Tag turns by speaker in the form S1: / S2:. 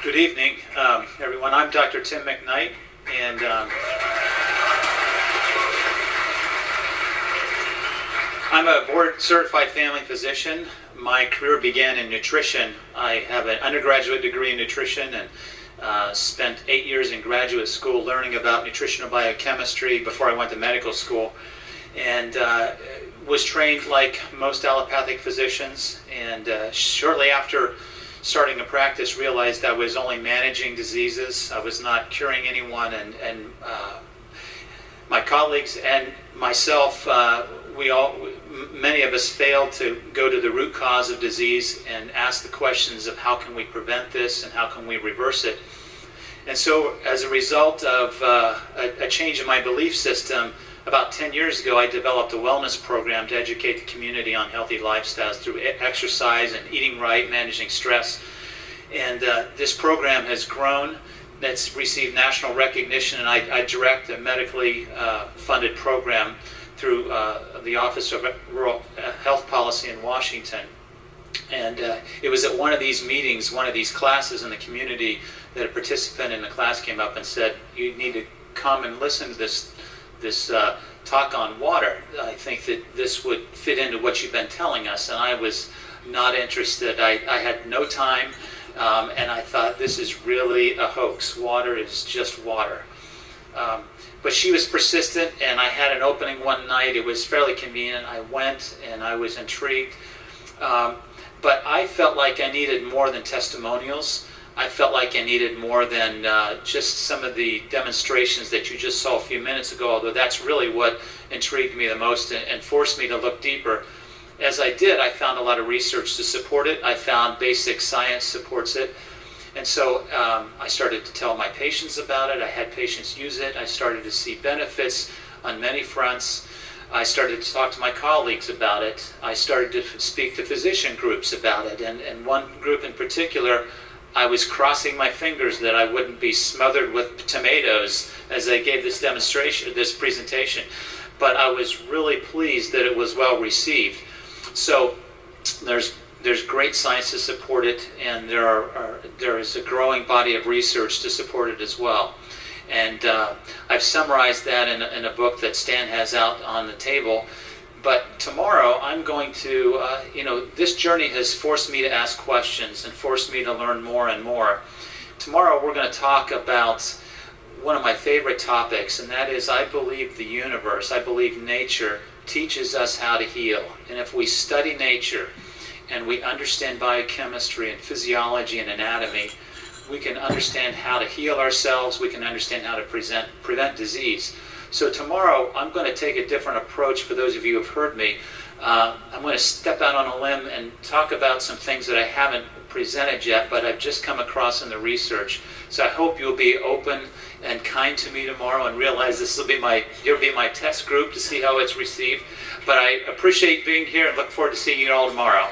S1: Good evening, everyone. I'm Dr. Tim McKnight, and I'm a board-certified family physician. My career began in nutrition. I have an undergraduate degree in nutrition and spent 8 years in graduate school learning about nutritional biochemistry before I went to medical school, and was trained like most allopathic physicians, and shortly after starting a practice realized I was only managing diseases. I was not curing anyone, and my colleagues and myself, many of us failed to go to the root cause of disease and ask the questions of how can we prevent this and how can we reverse it. And so as a result of a change in my belief system, about 10 years ago I developed a wellness program to educate the community on healthy lifestyles through exercise and eating right, managing stress. And this program has grown. It's received national recognition, and I direct a medically funded program through the Office of Rural Health Policy in Washington. And it was at one of these meetings, one of these classes in the community, that a participant in the class came up and said, "You need to come and listen to this talk on water. I think that this would fit into what you've been telling us." And I was not interested. I had no time, and I thought, this is really a hoax. Water is just water. But she was persistent, and I had an opening one night. It was fairly convenient. I went, and I was intrigued. But I felt like I needed more than testimonials. I felt like I needed more than just some of the demonstrations that you just saw a few minutes ago, although that's really what intrigued me the most and forced me to look deeper. As I did, I found a lot of research to support it. I found basic science supports it. And so I started to tell my patients about it. I had patients use it. I started to see benefits on many fronts. I started to talk to my colleagues about it. I started to speak to physician groups about it. And one group in particular, I was crossing my fingers that I wouldn't be smothered with tomatoes as I gave this demonstration, this presentation. But I was really pleased that it was well received. So there's great science to support it, and there is a growing body of research to support it as well. And I've summarized that in a book that Stan has out on the table. But tomorrow I'm going to, this journey has forced me to ask questions and forced me to learn more and more. Tomorrow we're going to talk about one of my favorite topics, and that is, I believe the universe, I believe nature teaches us how to heal. And if we study nature and we understand biochemistry and physiology and anatomy, we can understand how to heal ourselves, we can understand how to prevent disease. So tomorrow I'm going to take a different approach. For those of you who have heard me, I'm going to step out on a limb and talk about some things that I haven't presented yet, but I've just come across in the research. So I hope you'll be open and kind to me tomorrow and realize you'll be my test group to see how it's received. But I appreciate being here and look forward to seeing you all tomorrow.